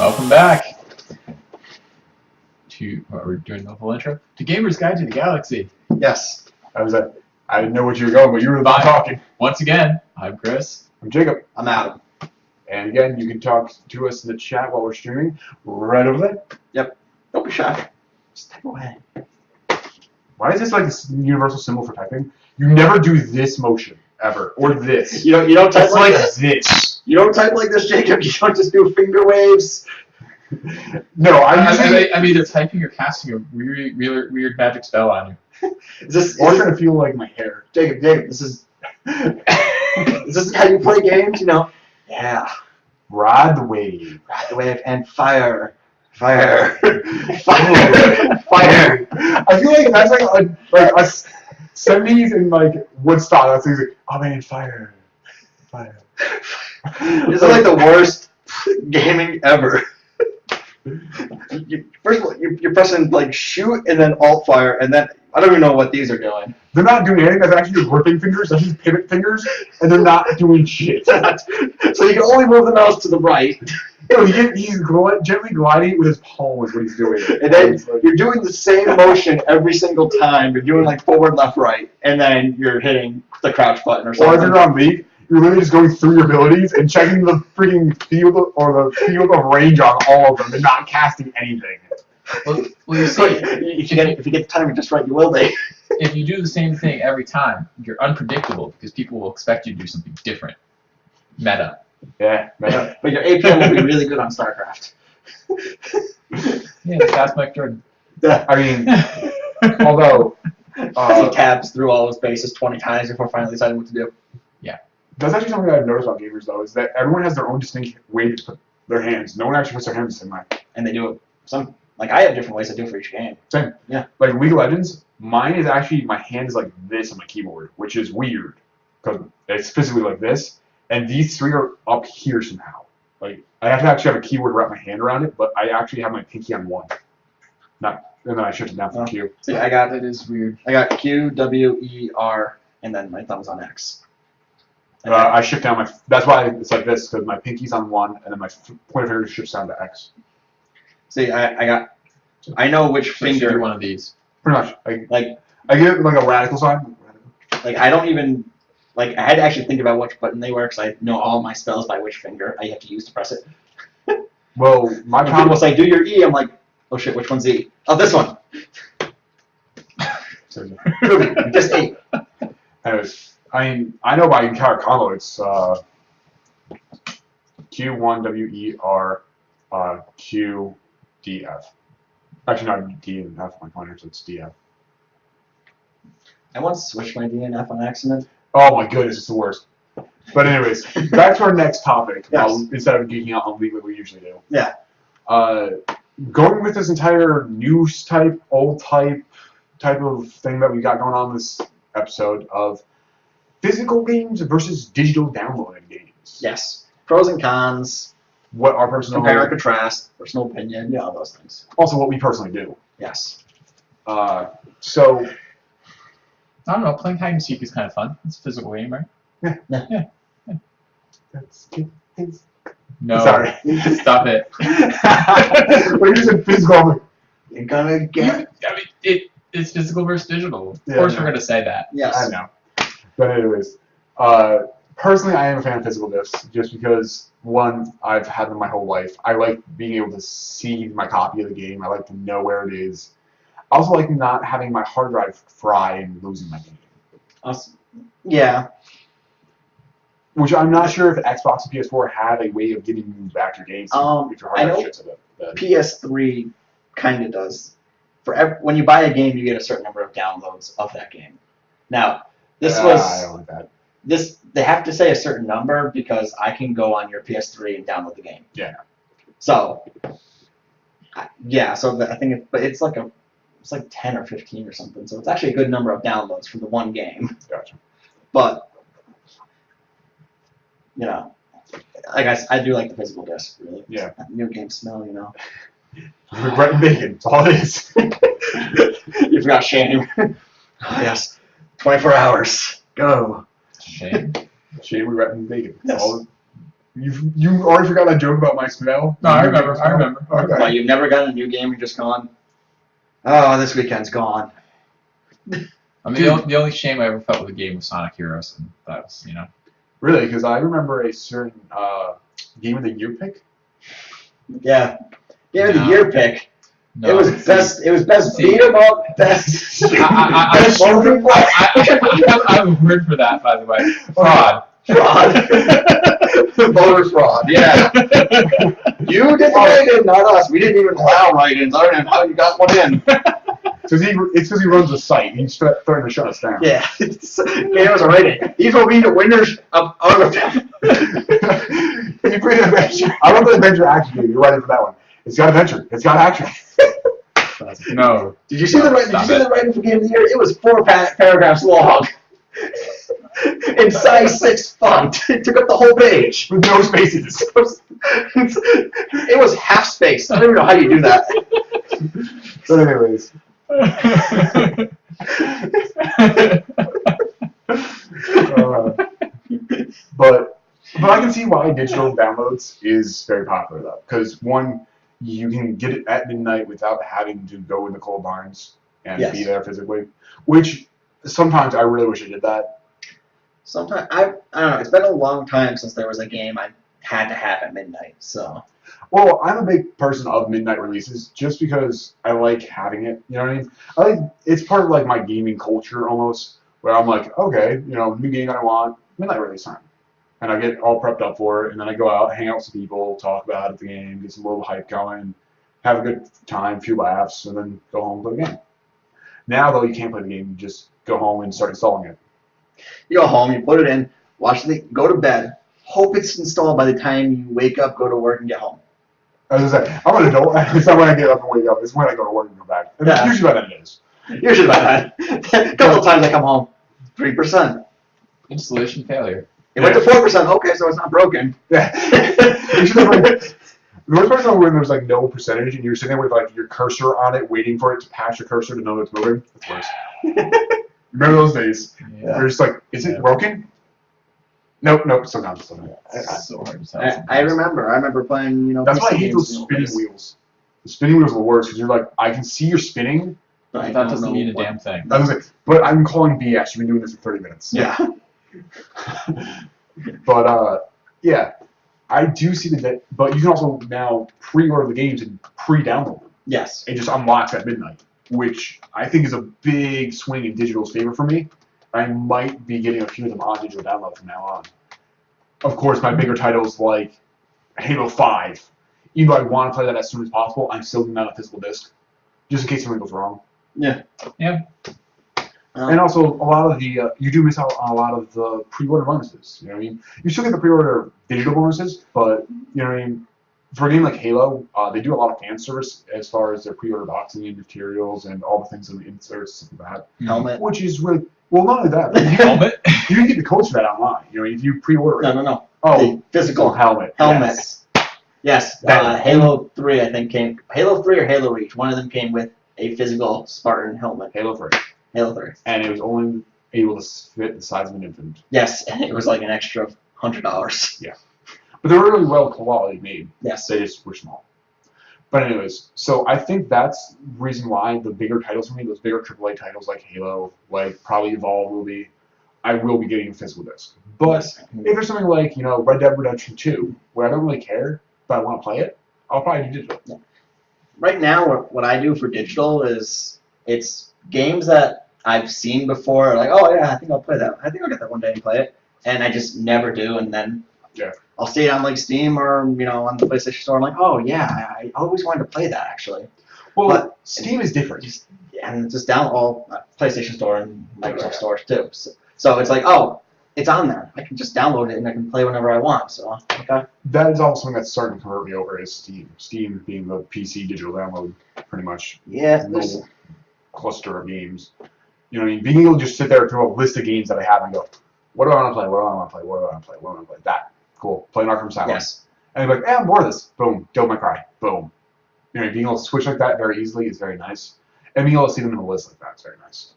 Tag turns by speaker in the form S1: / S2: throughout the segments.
S1: Welcome back to, what, we're doing the full intro? To Gamer's Guide to the Galaxy.
S2: Yes.
S3: I didn't know what you were going, but you were the one talking.
S1: Once again, I'm Chris.
S3: I'm Jacob.
S2: I'm Adam.
S3: And again, you can talk to us in the chat while we're streaming right over there.
S2: Yep. Don't be shy. Step away.
S3: Why is this like this universal symbol for typing? You never do this motion ever, or this.
S2: You don't type
S3: It's
S2: like
S3: like
S2: this. You don't type like this, Jacob. You don't just do finger waves.
S3: No,
S1: I'm either typing or casting a weird magic spell on you.
S2: Is
S3: I'm trying to feel like my hair.
S2: Jacob, this is is this how you play games? You know? Yeah.
S3: Ride the wave.
S2: Ride the wave and fire. Fire.
S3: Fire.
S2: Fire.
S3: I feel like that's like a 70s and like Woodstock. That's like, oh man, fire. Fire.
S2: This is like the worst gaming ever. First of all, you're pressing like shoot and then alt fire, and then I don't even know what these are doing.
S3: They're not doing anything. That's actually gripping fingers. That's just pivot fingers, and they're not doing shit.
S2: So you can only move the mouse to the right.
S3: No, he's gently gliding with his palm is what he's doing.
S2: And then you're doing the same motion every single time. You're doing like forward, left, right, and then you're hitting the crouch button or something.
S3: Or if you're on League, you're literally just going through your abilities and checking the freaking field of range on all of them and not casting anything.
S1: Well, you see,
S2: if you get the timing just right, you will be.
S1: if you do the same thing every time, you're unpredictable because people will expect you to do something different. Meta.
S3: Yeah, man.
S2: But your APM will be really good on StarCraft.
S1: Yeah, that's Mike Jordan.
S3: I mean, although
S2: He tabs through all his bases 20 times before finally deciding what to do.
S1: Yeah.
S3: That's actually something that I've noticed about gamers, though, is that everyone has their own distinct way to put their hands. No one actually puts their hands the same way.
S2: And they do it. Like I have different ways to do it for each game.
S3: Same.
S2: Yeah.
S3: Like League of Legends, mine is actually, my hand is like this on my keyboard, which is weird, because it's physically like this, and these three are up here somehow. Like, I have to actually have a keyboard to wrap my hand around it, but I actually have my pinky on one. And then I shift it down from Q.
S2: See, I got
S1: is weird.
S2: Q, W, E, R, and then my thumb's on X.
S3: I shift down that's why it's like this, because my pinky's on one, and then my pointer finger shifts down to X.
S2: See, I know which
S1: So you should do
S2: finger.
S1: one of these.
S3: Pretty much.
S2: Like
S3: I give it like a radical sign.
S2: I don't even, I had to actually think about which button they were, because I know all my spells by which finger I have to use to press it.
S3: Well, my
S2: When people
S3: problem
S2: say, do your E, I'm like, oh shit, which one's E? Oh, this one. Just E.
S3: Anyways, I know by entire combo it's Q1 W E R Q D F. Actually, not D and F on my pointer, so it's D F.
S2: I once switched my D and F on accident.
S3: Oh my goodness, it's the worst. But anyways, back to our next topic.
S2: Yes.
S3: Instead of geeking out on League like we usually do.
S2: Yeah.
S3: Going with this entire news type, old type of thing that we got going on this episode of physical games versus digital downloaded games.
S2: Yes. Pros and cons.
S3: What our personal
S2: Compare and contrast. Personal opinion. Yeah, all those things.
S3: also what we personally do.
S2: Yes.
S3: So
S1: I don't know, playing hide and seek is kind of fun. It's a physical game, right?
S3: that's
S1: No.
S3: Sorry.
S1: Stop it.
S3: When you said physical, I'm like,
S2: You're gonna get.
S1: I mean, it's physical versus digital. Of
S3: Yeah,
S1: course
S3: I
S1: we're
S3: know.
S1: going to say that.
S2: Yes.
S3: I know. But anyways, personally, I am a fan of physical discs just because, one, I've had them my whole life. I like being able to see my copy of the game. I like to know where it is. I also like not having my hard drive fry and losing my game.
S2: Yeah.
S3: Which I'm not sure if Xbox and PS4 have a way of getting you back your games if your
S2: I
S3: hard drive
S2: know
S3: shits of it.
S2: PS3 kind of does. When you buy a game, you get a certain number of downloads of that game. Now, this
S3: I
S2: was
S3: don't like that.
S2: they have to say a certain number because I can go on your PS3 and download the game.
S3: Yeah.
S2: So, yeah. So I think it's like 10 or 15 or something. So it's actually a good number of downloads for the one game.
S3: Gotcha.
S2: But you know, I do like the physical disc, really.
S3: Yeah.
S2: That new game smell, you know.
S3: Regret and bacon. That's all it is.
S2: You forgot shame. Yes. 24 hours. Go.
S1: Shame.
S3: Shame, regret, and bacon.
S2: Yes.
S3: You already forgot that joke about my smell?
S1: No, I remember.
S3: Okay.
S2: Well, you've never gotten a new game and just gone, oh, this weekend's gone.
S1: I mean, the only shame I ever felt with a game was Sonic Heroes, and that was,
S3: Really, because I remember a certain game of the year pick.
S2: Yeah. Game of the
S1: No.
S2: year pick.
S1: No.
S2: It was best. It was best
S1: See.
S2: beat 'em up. Best.
S1: I
S2: best shooting play.
S1: I have a word for that, by the way. Fraud.
S2: Fraud. Voter fraud. Yeah. You did the write-in, not us. We didn't even allow write-ins. I don't know how you got one in.
S3: It's because he runs a site. He's threatening to shut us down.
S2: Yeah. It was a write-in. These will be the winners of our event.
S3: You bring an adventure. I love the adventure action game. You're right for that one. It's got adventure. It's got action.
S1: No.
S2: Did you see the writing? Did you see the writing for Game of the Year? It was 4 paragraphs long. In size 6 font. It took up the whole page.
S3: With no spaces.
S2: It was half spaced. I don't even know how you do that.
S3: But anyways. But I can see why digital downloads is very popular though, because one, you can get it at midnight without having to go in the coal barns and be there physically, which sometimes I really wish I did that.
S2: Sometimes I don't know. It's been a long time since there was a game I had to have at midnight. So.
S3: Well, I'm a big person of midnight releases just because I like having it. You know what I mean? It's part of like my gaming culture almost, where I'm like, okay, new game that I want, midnight release time. And I get all prepped up for it, and then I go out, hang out with some people, talk about the game, get some little hype going, have a good time, a few laughs, and then go home and play the game. Now, though, you can't play the game. You just go home and start installing it.
S2: You go home, you put it in, go to bed, hope it's installed by the time you wake up, go to work, and get home.
S3: I was gonna say, I'm an adult. It's not when I get up and wake up. It's when I go to work and come back. And
S2: Yeah.
S3: usually by then it is.
S2: Usually by that. A couple of times I come home, 3%.
S1: Installation failure.
S2: It went to 4%. Okay, so it's not broken.
S3: Yeah. The worst part is when there's like no percentage and you're sitting there with like your cursor on it, waiting for it to pass your cursor to know it's moving. That's worse. Remember those days?
S1: Yeah.
S3: You're just like, is it broken? Nope, still not.
S1: It's so hard to tell.
S2: I remember playing,
S3: That's why I
S2: PC
S3: hate those
S2: games,
S3: spinning wheels. The spinning wheels are the worst because you're like, I can see you're spinning.
S2: But
S1: That doesn't mean a damn thing.
S3: I was like, but I'm calling BS. You've been doing this for 30 minutes.
S2: Yeah.
S3: But yeah, I do see that. But you can also now pre-order the games and pre-download them.
S2: Yes.
S3: It just unlocks at midnight, which I think is a big swing in digital's favor for me. I might be getting a few of them on digital download from now on. Of course, my bigger titles like Halo 5, even though I want to play that as soon as possible, I'm still getting out a physical disc, just in case something goes wrong.
S2: Yeah.
S3: And also, a lot of the you do miss out on a lot of the pre-order bonuses. You know what I mean? You still get the pre-order digital bonuses, but you know what I mean. For a game like Halo, they do a lot of fan service as far as their pre-order boxing and materials and all the things in the inserts, stuff like that.
S2: Helmet.
S3: Which is really well, not only that, but
S1: Helmet?
S3: you can get the codes for that online. You know, if you pre-order it.
S2: No.
S3: Oh,
S2: The physical
S3: helmet.
S2: helmet. Yes.
S3: That-
S2: Halo 3, I think, came. Halo 3 or Halo Reach. One of them came with a physical Spartan helmet.
S3: Halo 3.
S2: Halo 3.
S3: And it was only able to fit the size of an infant.
S2: Yes, and it was like an extra $100.
S3: Yeah. But they were really well quality made.
S2: Yes.
S3: They just were small. But anyways, so I think that's the reason why the bigger titles for me, those bigger AAA titles like Halo, like probably Evolve I will be getting a physical disc. But if there's something like, Red Dead Redemption 2, where I don't really care, but I want to play it, I'll probably do digital.
S2: Yeah. Right now, what I do for digital is it's games that I've seen before, like, oh yeah, I think I'll play that. I think I'll get that one day and play it. And I just never do, and then I'll see it on like Steam or on the PlayStation Store. I'm like, oh yeah, I always wanted to play that actually.
S3: Well,
S2: But
S3: Steam is different.
S2: And just down all PlayStation Store and Microsoft stores too. So it's like, oh, it's on there. I can just download it and I can play whenever I want. So okay.
S3: That is also something that's starting to convert me over is Steam. Steam being the PC digital download, pretty much.
S2: Yeah.
S3: Little cluster of games. You know what I mean? Being able to just sit there through a list of games that I have and go, what do I want to play? What do I want to play? What do I want to play? What do I want to play? That. Cool. Play Arkham Asylum.
S2: Yes.
S3: And you're like, more of this. Boom. Devil May Cry. Boom. Being able to switch like that very easily is very nice. And being able to see them in a list like that is very nice.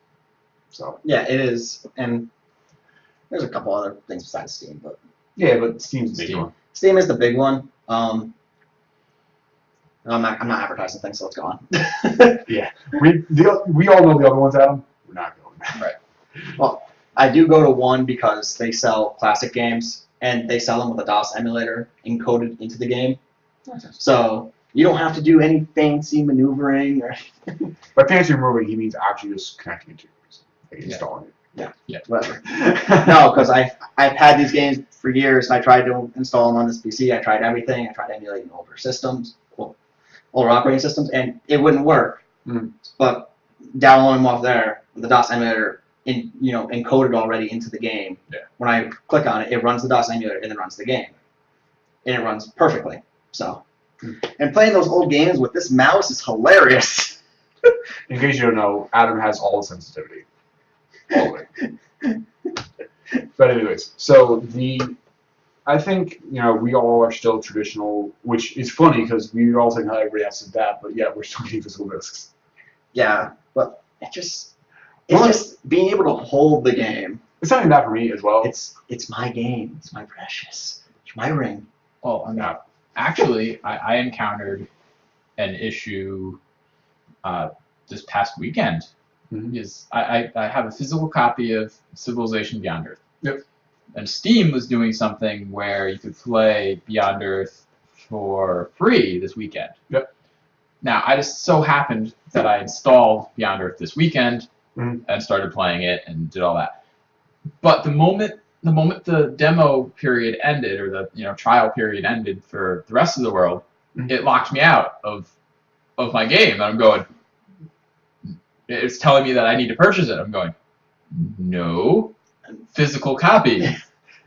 S3: So.
S2: Yeah, it is. And there's a couple other things besides Steam, but
S3: Yeah, but Steam's a big
S1: Steam.
S3: one.
S2: Steam is the big one. I'm not advertising things, so it's gone.
S3: Yeah, we all know the other ones, Adam. We're not going there.
S1: Right.
S2: Well, I do go to one because they sell classic games, and they sell them with a DOS emulator encoded into the game. So you don't have to do any fancy maneuvering or
S3: By fancy removing, he means actually just connecting it to yours, like installing it.
S2: whatever. No, because I've had these games for years. I tried to install them on this PC. I tried everything. I tried emulating older systems, older operating systems, and it wouldn't work.
S3: Mm.
S2: But downloading them off there with the DOS emulator, encoded already into the game.
S3: Yeah.
S2: When I click on it, it runs the DOS emulator and then runs the game, and it runs perfectly. So, and playing those old games with this mouse is hilarious.
S3: In case you don't know, Adam has all the sensitivity. All of it. But anyways, so I think, we all are still traditional, which is funny because we all think how everybody else is that, but yeah, we're still getting physical discs.
S2: Yeah, but it's just being able to hold the game.
S3: It's not even that for me as well.
S2: It's my game. It's my precious. It's my ring.
S1: Well, I mean, actually, I encountered an issue this past weekend.
S3: Mm-hmm.
S1: Is I have a physical copy of Civilization Beyond Earth.
S3: Yep.
S1: And Steam was doing something where you could play Beyond Earth for free this weekend.
S3: Yep.
S1: Now, I just so happened that I installed Beyond Earth this weekend
S3: Mm-hmm.
S1: and started playing it and did all that. But the moment the demo period ended, or the trial period ended for the rest of the world,
S3: Mm-hmm.
S1: it locked me out of my game. And I'm going, it's telling me that I need to purchase it. I'm going, no, physical copy.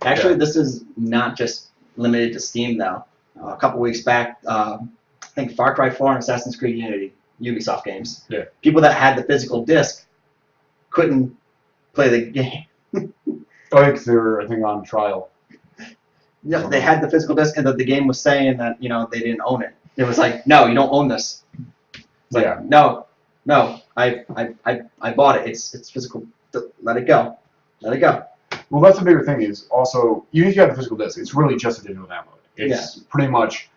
S2: Actually, this is not just limited to Steam, though. A couple weeks back, I think Far Cry 4 and Assassin's Creed Unity, Ubisoft games.
S3: Yeah.
S2: People that had the physical disc couldn't play the game.
S3: I think they were, on trial.
S2: No, they had the physical disc, and the game was saying that they didn't own it. It was like, no, you don't own this. It's like,
S3: Yeah.
S2: no, I bought it. It's physical. Let it go. Let it go.
S3: Well, that's the bigger thing is also, even if you have the physical disc, it's really just a digital download. It's pretty much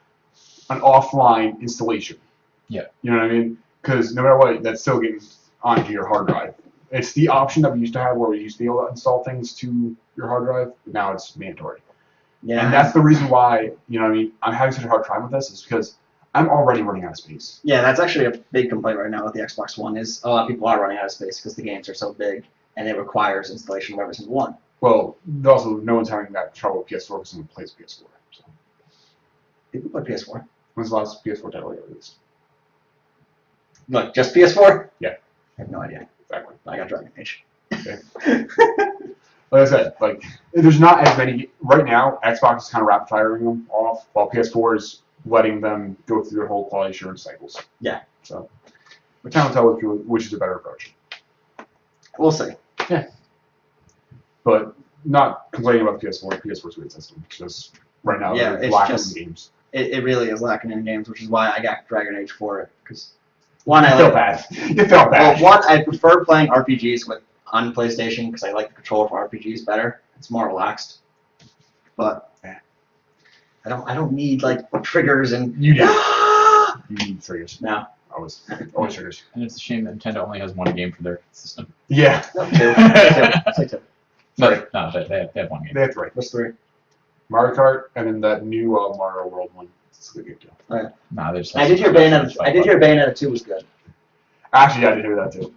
S3: an offline installation.
S1: Yeah.
S3: You know what I mean? Because no matter what, that's still getting onto your hard drive. It's the option that we used to have where we used to be able to install things to your hard drive, but now it's mandatory.
S2: Yeah.
S3: And that's the reason why, I'm having such a hard time with this, is because I'm already running out of space.
S2: Yeah, that's actually a big complaint right now with the Xbox One is a lot of people are running out of space because the games are so big and it requires installation of every single one.
S3: Well, also, no one's having that trouble with PS4 because no one plays PS4. So.
S2: People play PS4.
S3: When's the last PS4 title you released?
S2: Look, just PS4?
S3: Yeah.
S2: I have no idea.
S3: Exactly.
S2: I got Dragon Age.
S3: Okay. Like I said, there's not as many right now. Xbox is kind of rapid firing them off, while PS4 is letting them go through their whole quality assurance cycles.
S2: Yeah.
S3: So, but time will tell which is a better approach.
S2: We'll see.
S3: Yeah. But not complaining about the PS4. PS4 is a great system. It's just right now
S2: Yeah,
S3: they're
S2: it's
S3: lacking
S2: just-
S3: in games.
S2: It really is lacking in games, which is why I got Dragon Age for it. Because one, I
S3: You felt
S2: like.
S3: bad. You felt bad.
S2: Well, one, I prefer playing RPGs on PlayStation because I like the controller for RPGs better. It's more relaxed. But I don't need triggers and
S3: You do. You need triggers.
S2: No.
S3: Always triggers.
S1: And it's a shame that Nintendo only has one game for their system.
S3: Yeah.
S2: No, two. Say two.
S1: No, they have one game.
S3: They have three.
S2: What's three?
S3: Mario Kart, and then that new Mario World one. It's a good game too.
S1: Nah, they just
S2: I did hear Bayonetta 2 was good.
S3: Actually, I did hear that too.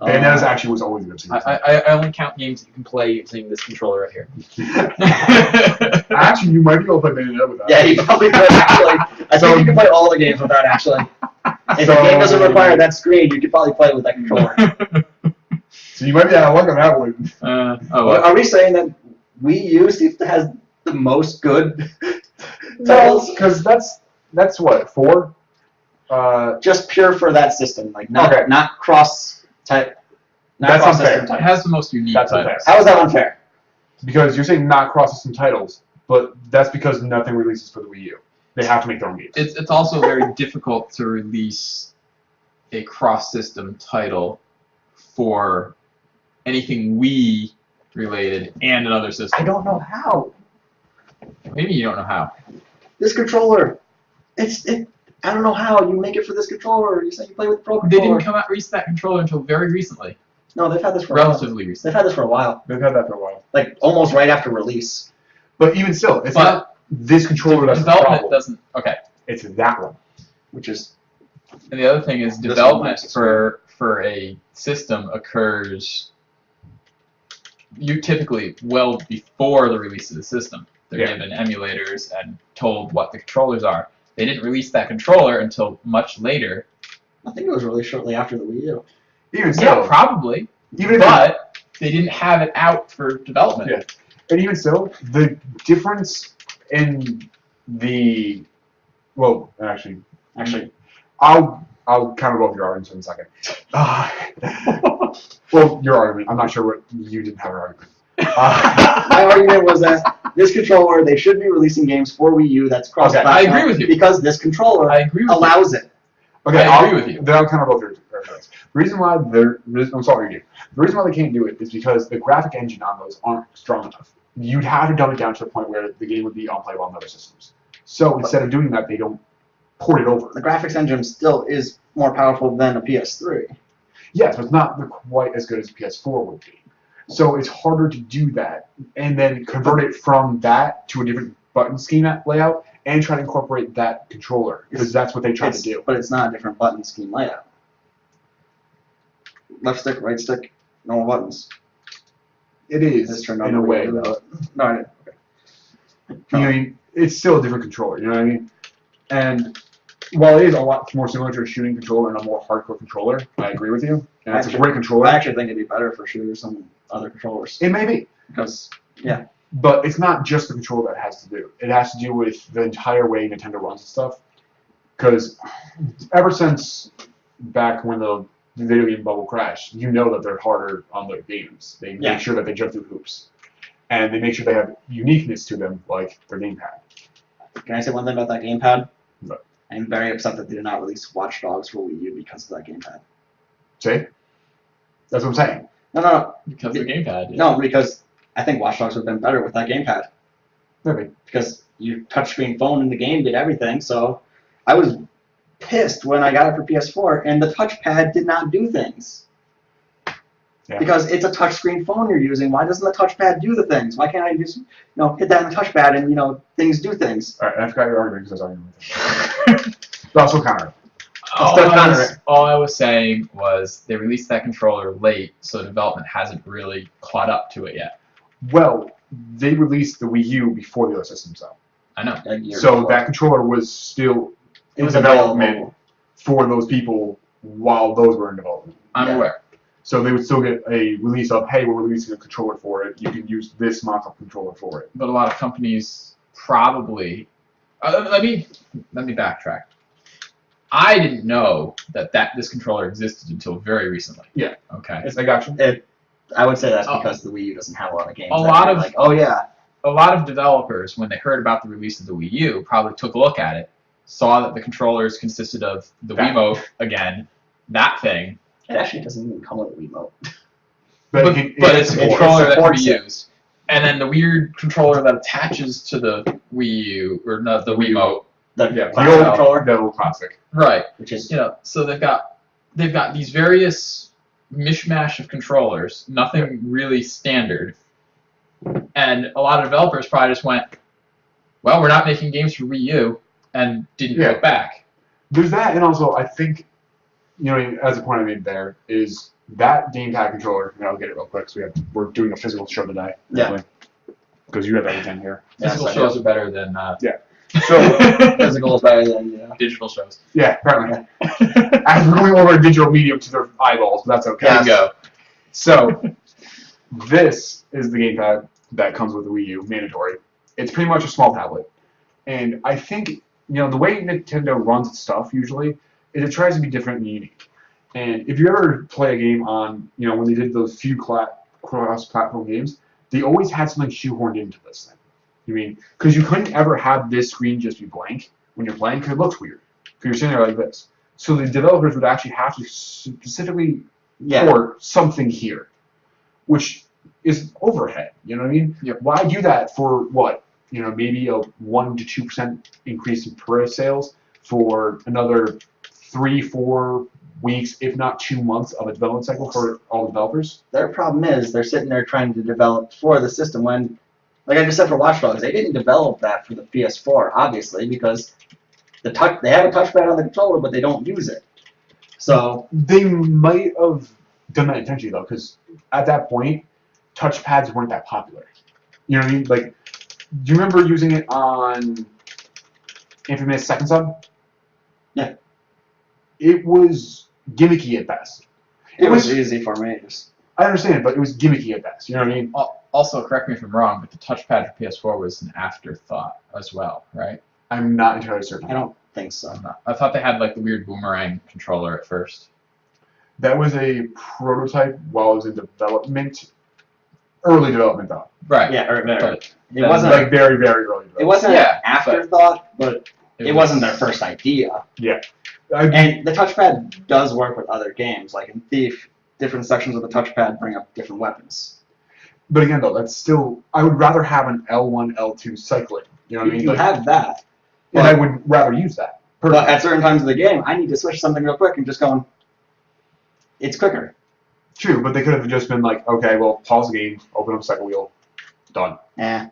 S3: Bayonetta's actually was always a good.
S1: I only count games that you can play using this controller right here.
S3: Actually, you might be able to play Bayonetta with that.
S2: Yeah, you probably could actually. I think you can play all the games with that actually. If the game doesn't require that screen, you could probably play with that controller.
S3: So you might be out of luck on that one.
S2: Are we saying that Wii U has the most good
S3: No,
S2: titles?
S3: because that's what 4.
S2: Just pure for that system, not cross type. Not
S3: That's
S2: cross
S3: unfair.
S2: system
S1: It
S2: types.
S1: has the most unique
S3: That's
S1: titles.
S3: unfair.
S2: How is that unfair?
S3: Because you're saying not cross-system titles, but that's because nothing releases for the Wii U. They have to make their own games.
S1: It's also very difficult to release a cross-system title for anything Wii related and another system.
S2: I don't know how.
S1: Maybe you don't know how.
S2: This controller, I don't know how you make it for this controller. You said you play with the Pro
S1: They
S2: controller.
S1: didn't come out release that controller until very recently.
S2: No, they've had this for a while.
S1: Relatively recently.
S2: They've had this for a while.
S3: They've had that for a while.
S2: Like almost right after release.
S3: But even still, it's
S1: But
S3: not this controller that's the
S1: Development
S3: problem.
S1: doesn't. Okay.
S3: It's that one.
S2: Which is
S1: And the other thing is
S2: This
S1: development
S2: one
S1: for a system occurs typically well before the release of the system. They're
S3: Yeah.
S1: given emulators and told what the controllers are. They didn't release that controller until much later.
S2: I think it was really shortly after the Wii U.
S3: Even
S1: Yeah,
S3: still,
S1: probably.
S3: even if
S1: But they didn't have it out for development.
S3: Yeah. And even still, the difference in the actually, I'll kind of go over your argument in a second. Well, your argument. I'm not sure what you didn't have an argument.
S2: My argument was that this controller, they should be releasing games for Wii U that's cross-platform.
S1: I agree with you.
S2: Because this controller
S1: I agree with
S2: allows it.
S3: Okay,
S1: I agree with you.
S3: Then I'll kind of go through your arguments. The reason why I'm sorry, you. The reason why they can't do it is because the graphic engine on those aren't strong enough. You'd have to dumb it down to the point where the game would be unplayable on other systems. So instead of doing that, they don't port it over.
S2: The graphics engine still is more powerful than a PS3.
S3: Yes, but it's not quite as good as PS4 would be. So it's harder to do that and then convert it from that to a different button scheme layout and try to incorporate that controller because that's what they try to do.
S2: But it's not a different button scheme layout. Left stick, right stick, normal buttons.
S3: It is,
S2: Just turn
S3: in
S2: on
S3: a
S2: the
S3: way,
S2: Wii U.
S3: though.
S2: No, I didn't. Okay.
S3: You know what I mean? It's still a different controller, you know what I mean? And while it is a lot more similar to a shooting controller and a more hardcore controller, I agree with you. And it's a great controller.
S2: I actually think it'd be better for shooters than other controllers.
S3: It may be.
S2: Because, yeah.
S3: But it's not just the controller that it has to do. It has to do with the entire way Nintendo runs stuff. Because ever since back when the video game bubble crashed, you know that they're harder on their games. They make sure that they jump through hoops. And they make sure they have uniqueness to them, like their gamepad.
S2: Can I say one thing about that gamepad?
S3: No.
S2: I'm very upset that they did not release Watch Dogs for Wii U because of that gamepad.
S3: See? That's what I'm saying.
S2: No.
S1: Because of the gamepad. Yeah.
S2: No, because I think Watch Dogs would have been better with that gamepad.
S3: Maybe.
S2: Because your touchscreen phone in the game did everything, so I was pissed when I got it for PS4 and the touchpad did not do things.
S3: Yeah.
S2: Because it's a touchscreen phone you're using. Why doesn't the touchpad do the things? Why can't I just, hit that on the touchpad and, things do things?
S3: Alright, I forgot your argument because I was arguing with you. But also counter.
S1: All I was saying was they released that controller late, so development hasn't really caught up to it yet.
S3: Well, they released the Wii U before the other systems, though.
S1: I know.
S3: So that controller was still in development for those people while those were in development.
S1: I'm aware.
S3: So they would still get a release of, hey, we're releasing a controller for it. You can use this mock-up controller for it.
S1: But a lot of companies probably. Let me backtrack. I didn't know that this controller existed until very recently.
S3: Yeah.
S1: Okay.
S3: I got you.
S2: I would say that's because the Wii U doesn't have a lot of games.
S1: A lot of
S2: like, oh yeah.
S1: A lot of developers, when they heard about the release of the Wii U, probably took a look at it, saw that the controllers consisted of the Wiimote again, that thing.
S2: It actually doesn't even come with a Wiimote.
S1: But it's a controller that can be
S2: it.
S1: used. And then the weird controller that attaches to the Wii U, or not the Wiimote.
S3: The
S2: classic
S3: old
S2: controller.
S3: The old classic.
S1: Right.
S2: Which is
S1: So they've got these various mishmash of controllers, nothing really standard. And a lot of developers probably just went, well, we're not making games for Wii U, and didn't go back.
S3: There's that, and also I think, as a point I made there, is that gamepad controller, and I'll get it real quick, because we're doing a physical show today.
S2: Yeah.
S3: Because you have everything here.
S1: Physical shows are better than
S3: So,
S2: physical is better than
S1: digital shows.
S3: yeah, apparently. As we're going over a digital medium to their eyeballs, but that's okay.
S1: Bingo.
S3: So, this is the gamepad that comes with the Wii U, mandatory. It's pretty much a small tablet. And I think, the way Nintendo runs its stuff usually is it tries to be different and unique. And if you ever play a game on, when they did those few cross-platform games, they always had something shoehorned into this thing. Because you couldn't ever have this screen just be blank when you're playing, because it looks weird. Because you're sitting there like this. So the developers would actually have to specifically port something here, which is overhead. You know what I mean?
S1: Yep.
S3: Why do that for what? maybe a 1 to 2% increase in peripheral sales for another 3-4 weeks, if not 2 months of a development cycle for all developers.
S2: Their problem is they're sitting there trying to develop for the system when, like I just said for Watch Dogs, they didn't develop that for the PS4, obviously, because they have a touchpad on the controller, but they don't use it. So
S3: they might have done that intentionally though, because at that point, touchpads weren't that popular. You know what I mean? Like, do you remember using it on Infamous Second Son?
S2: Yeah.
S3: It was gimmicky at best.
S2: it was easy for me.
S3: I understand, but it was gimmicky at best. You know what I mean?
S1: Also, correct me if I'm wrong, but the touchpad for PS4 was an afterthought as well, right?
S3: I'm not entirely certain.
S2: I don't think so.
S1: I thought they had like the weird boomerang controller at first.
S3: That was a prototype while it was in development. Early development, though.
S1: Right.
S2: Yeah,
S1: But
S2: it wasn't.
S3: Like very, very early development.
S2: It wasn't
S1: Yeah,
S2: an afterthought, but it wasn't their
S1: was-
S2: first idea.
S3: I,
S2: And the touchpad does work with other games, like in Thief. Different sections of the touchpad bring up different weapons.
S3: but again, though, that's still. I would rather have an L1, L2 cycling. You know what I mean?
S2: You have that,
S3: and I would rather use that.
S2: but at certain times of the game, I need to switch something real quick and just going. It's quicker.
S3: True, but they could have just been like, okay, well, pause the game, open up cycle wheel, done.
S2: Eh.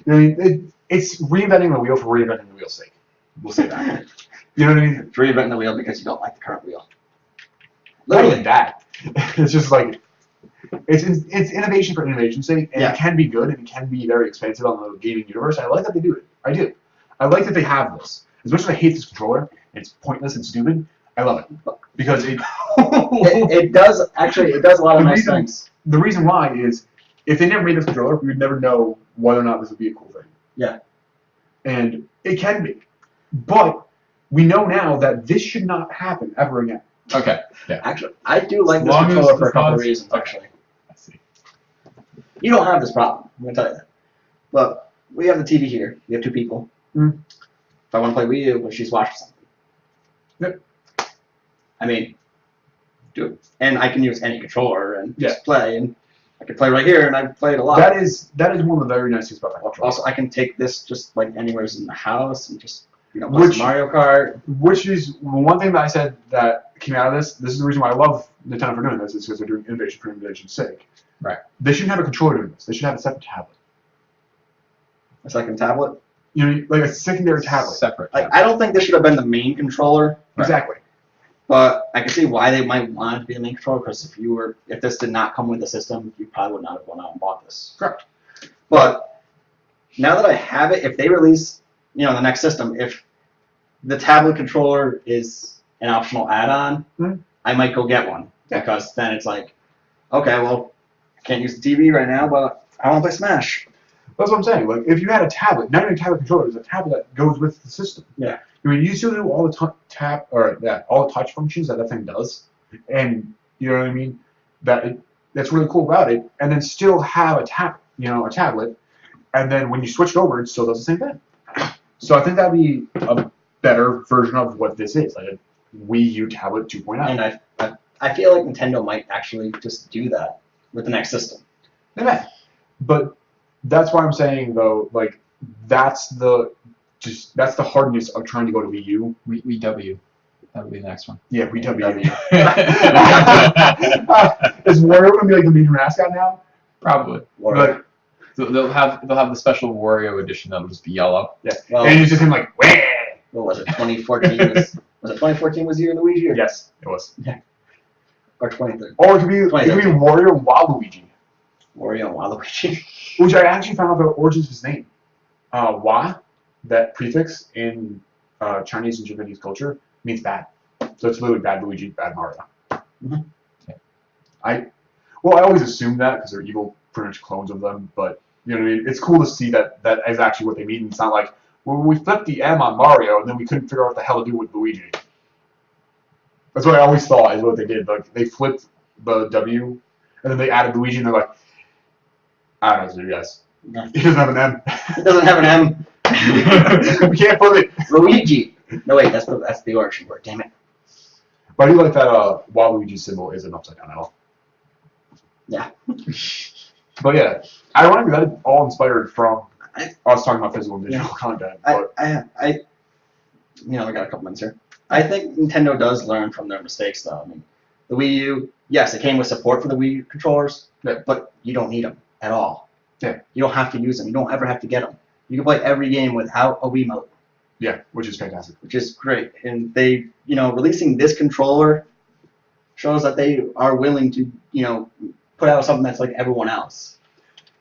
S3: You know what I mean? It's reinventing the wheel for reinventing the wheel's sake. We'll say that. You know what I mean?
S2: Reinventing the wheel because you don't like the current wheel.
S3: Not even that. It's just like it's innovation for innovation's sake, and
S2: Yeah.
S3: it can be good and it can be very expensive on the gaming universe. I like that they do it. I do. I like that they have this. As much as I hate this controller, and it's pointless and stupid, I love it because
S2: It does actually. It does a lot of
S3: The
S2: nice
S3: reason-
S2: things.
S3: the reason why is if they never made this controller, we would never know whether or not this would be a cool thing.
S2: Yeah.
S3: And it can be, but we know now that this should not happen ever again.
S1: Okay. Yeah.
S2: Actually, I do like
S1: As
S2: this
S1: long as
S2: controller for a
S1: it's
S2: couple
S1: not-
S2: of reasons.
S1: okay.
S2: Actually,
S1: I see.
S2: you don't have this problem. I'm gonna tell you that. But we have the TV here. We have two people.
S3: Mm.
S2: If I want to play Wii U, but she's watching something.
S3: Yep.
S2: I mean, do it. And I can use any controller and
S3: Yeah.
S2: just play, and I can play right here, and I've played a lot.
S3: That is one of the very nice things about that controller.
S2: Also, I can take this just like anywhere in the house and just play
S3: Which-
S2: some Mario Kart.
S3: Which is one thing that I said that came out of this. This is the reason why I love Nintendo for doing this. Is because they're doing innovation for innovation's sake.
S1: Right.
S3: They shouldn't have a controller doing this. They should have a separate tablet.
S2: A second tablet.
S3: You know, like a secondary tablet.
S1: Separate.
S2: Like, I don't think this should have been the main controller.
S1: Right.
S3: Exactly.
S2: But I can see why they might want it to be the main controller, because if this did not come with the system, you probably would not have gone out and bought this.
S3: Correct.
S2: But now that I have it, if they release, the next system, if the tablet controller is an optional add-on,
S3: Mhm.
S2: I might go get one.
S3: Yeah.
S2: Because then it's like, okay, well, I can't use the TV right now, but I want to play Smash.
S3: That's what I'm saying. Like, if you had a tablet, not even a tablet controller, it's a tablet that goes with the system.
S2: Yeah.
S3: I mean, you still do all the all the touch functions that thing does, and you know what I mean. That's really cool about it. And then still have a tablet, and then when you switch it over, it still does the same thing. So I think that'd be a better version of what this is, like a Wii U tablet 2.0.
S2: And I feel like Nintendo might actually just do that with the next system.
S3: They may. But that's why I'm saying though, like that's the hardness of trying to go to Wii U.
S1: Wii W. That would be the next one.
S3: Yeah, Wii W.
S1: Probably.
S3: Is Wario gonna be like the major mascot now?
S2: Or,
S3: Like,
S1: They'll have the special Wario edition that'll just be yellow.
S3: yeah.
S2: well,
S3: And it's just him like, wah!
S2: what was it? 2014 was it 2014 was the year of Luigi?
S3: Yes, it was.
S2: Or 2013?
S3: Or it could be Wario and Waluigi,
S2: Wario and Waluigi.
S3: which I actually found out the origins of his name. Wa, that prefix in Chinese and Japanese culture means bad. So it's literally bad Luigi, bad Mario.
S2: Mhm.
S3: I always assumed that because they're evil, pretty much clones of them. But you know what I mean. It's cool to see that is actually what they mean. It's not like, well, we flipped the M on Mario and then we couldn't figure out what the hell to do with Luigi. That's what I always thought is what they did. Like they flipped the W and then they added Luigi and they're like, I don't know, you guys.
S2: No.
S3: He doesn't have an M.
S2: It doesn't have an M.
S3: We can't flip it.
S2: Luigi. No wait, that's the origin word. Damn it.
S3: But I do like that Waluigi symbol is an upside down L.
S2: Yeah.
S3: But yeah, ironically, that is all inspired from I was talking about physical and digital content, but
S2: I we got a couple minutes here. I think Nintendo does learn from their mistakes, though. I mean, the Wii U, yes, it came with support for the Wii U controllers, but you don't need them at all.
S3: Yeah.
S2: You don't have to use them. You don't ever have to get them. You can play every game without a Wiimote.
S3: yeah, which is fantastic.
S2: Which is great. And they, releasing this controller shows that they are willing to, put out something that's like everyone else.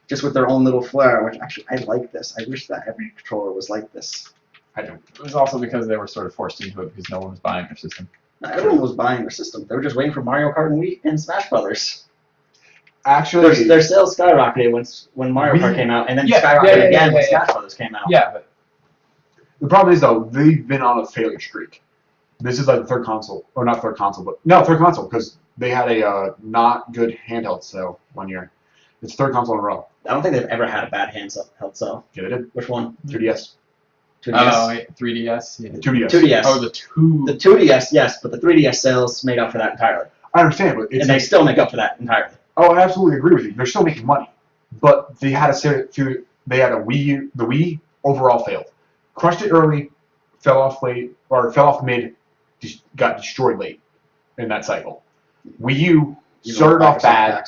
S2: Just with their own little flair, which actually, I like this. I wish that every controller was like this.
S3: I don't.
S1: It was also because they were sort of forced into it because no one was buying their system.
S2: Not everyone was buying their system. They were just waiting for Mario Kart and Wii and Smash Brothers.
S3: Actually,
S2: Their sales skyrocketed when Mario Kart came out, and then skyrocketed again when Smash Brothers came out.
S1: Yeah, but
S3: the problem is, though, they've been on a failure streak. This is like the third console, or not third console, third console, because they had a not good handheld sale one year. It's third console in a row.
S2: I don't think they've ever had a bad handheld sale.
S3: Yeah, they did.
S2: Which one?
S3: 3DS.
S2: 2DS?
S1: oh, wait, 3DS. Yeah.
S3: 2DS.
S2: 2DS.
S1: Oh, the
S2: 2DS, yes, but the 3DS sales made up for that entirely.
S3: I understand, but
S2: And they still make up for that entirely.
S3: Oh, I absolutely agree with you. They're still making money, but they had they had a Wii U. The Wii overall failed, crushed it early, fell off late, or fell off mid, got destroyed late in that cycle. Wii U started off bad,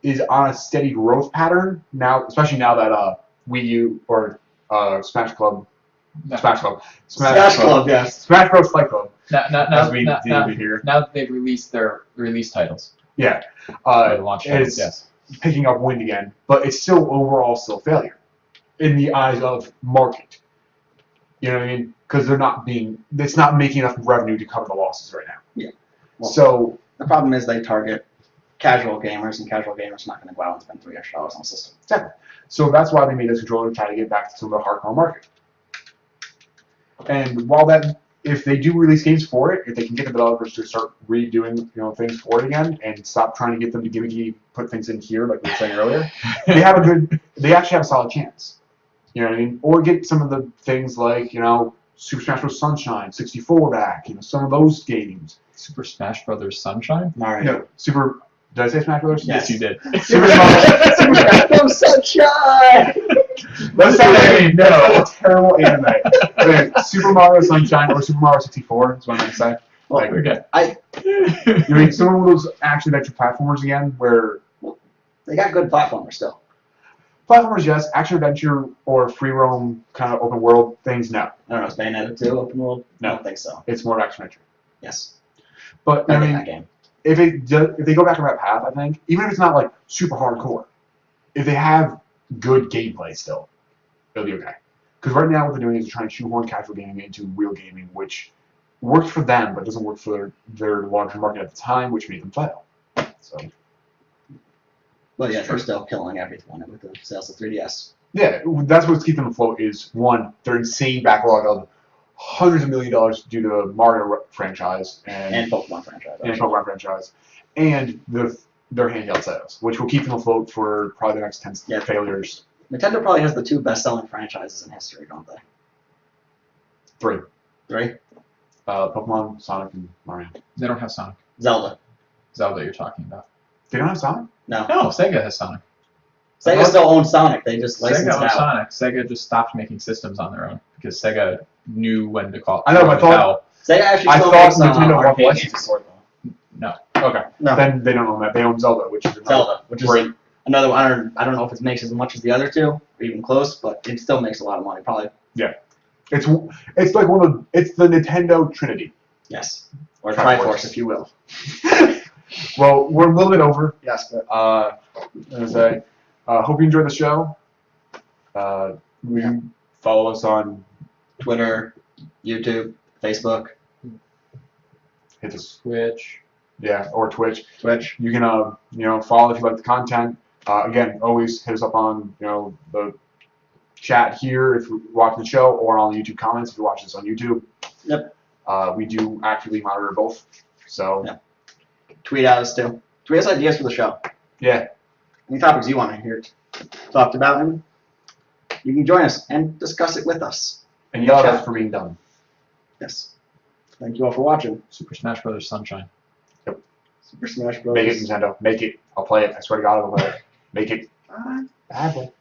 S3: is on a steady growth pattern now, especially now that Wii U or Smash Club, yes, Smash Bros. Fight Club.
S1: Now
S3: Here.
S1: now that they've released their release titles.
S3: Yeah,
S1: Or the launch titles,
S3: it's
S1: yes.
S3: picking up wind again, but it's still overall still failure in the eyes of market. You know what I mean? Because it's not making enough revenue to cover the losses right now.
S2: Yeah. Well,
S3: So
S2: the problem is they target casual gamers, and casual gamers are not going to go out and spend $3 extra on a system.
S3: exactly. So that's why they made this controller to try to get back to some of the hardcore market. And while if they do release games for it, if they can get the developers to start redoing things for it again and stop trying to get them to gimmicky put things in here like we were saying earlier, they actually have a solid chance. You know what I mean? Or get some of the things like Super Smash Bros. Sunshine 64 back. Some of those games.
S1: Super Smash Brothers Sunshine?
S2: Mario.
S3: No, Super. Did I say Smash Bros?
S1: Yes, you did.
S3: Super Smash
S2: Bros. Sunshine.
S3: That's a terrible anime. Okay, Super Mario Sunshine or Super Mario 64 is what I'm going to say.
S2: Well,
S1: Okay.
S3: You mean some of those action adventure platformers again, where
S2: they got good platformers still.
S3: platformers, yes, action adventure or free roam kind of open world things, no.
S2: I don't know, is Bayonetta 2 open world?
S3: No.
S2: I don't think so.
S3: It's more action adventure.
S2: Yes.
S3: But
S2: I
S3: I
S2: like
S3: mean,
S2: that game.
S3: if they go back on that path, I think even if it's not like super hardcore, if they have good gameplay still, it'll be okay. Because right now what they're doing is they're trying to shoehorn casual gaming into real gaming, which works for them but doesn't work for their larger market at the time, which made them fail. So.
S2: Well, yeah, they're still killing everything with the sales of 3DS.
S3: Yeah, that's what's keeping them afloat is, one, their insane backlog of hundreds of $millions due to the Mario franchise
S2: And Pokemon franchise.
S3: and their handheld sales, which will keep them afloat for probably the next 10 failures.
S2: Nintendo probably has the 2 best-selling franchises in history, don't they?
S3: 3.
S2: 3?
S3: Pokemon, Sonic, and Mario.
S1: They don't have Sonic.
S2: Zelda.
S1: Zelda you're talking about.
S3: They don't have Sonic?
S2: No.
S1: No, Sega has Sonic.
S2: Sega still owns Sonic. They just licensed
S1: Sega
S2: it
S1: owns
S2: out.
S1: Sonic. Sega just stopped making systems on their own because Sega knew when to call.
S3: I know, but I thought
S2: Sega actually
S3: I
S2: still
S3: thought
S2: makes
S3: Nintendo wanted
S2: arcade
S3: licenses
S2: games.
S3: for it though.
S1: No.
S3: Okay.
S2: No.
S3: Then they don't own that. They own Zelda, which is
S2: Zelda, which is
S3: great.
S2: another one. I don't know if it makes as much as the other 2, or even close, but it still makes a lot of money, probably.
S3: It's like it's the Nintendo Trinity.
S2: Yes. Or
S3: Triforce.
S2: Triforce, if you will.
S3: Well, we're a little bit over.
S2: Yes, but
S3: Hope you enjoyed the show. Follow us on
S2: Twitter, YouTube, Facebook,
S3: hit us,
S1: Twitch.
S3: or Twitch.
S2: Twitch.
S3: You can follow if you like the content. Again, always hit us up on the chat here if you're watching the show, or on the YouTube comments if you watch this on YouTube.
S2: Yep.
S3: We do actively monitor both. So
S2: Yep. Tweet at us too. Tweet us ideas for the show.
S3: yeah.
S2: Any topics you want to hear talked about, and you can join us and discuss it with us.
S3: And yell at us for being dumb.
S2: Yes. Thank you all for watching.
S1: Super Smash Brothers Sunshine.
S2: Super Smash Bros.
S3: Make it, Nintendo. Make it. I'll play it. I swear to God, I'll play it. Make it. Bye.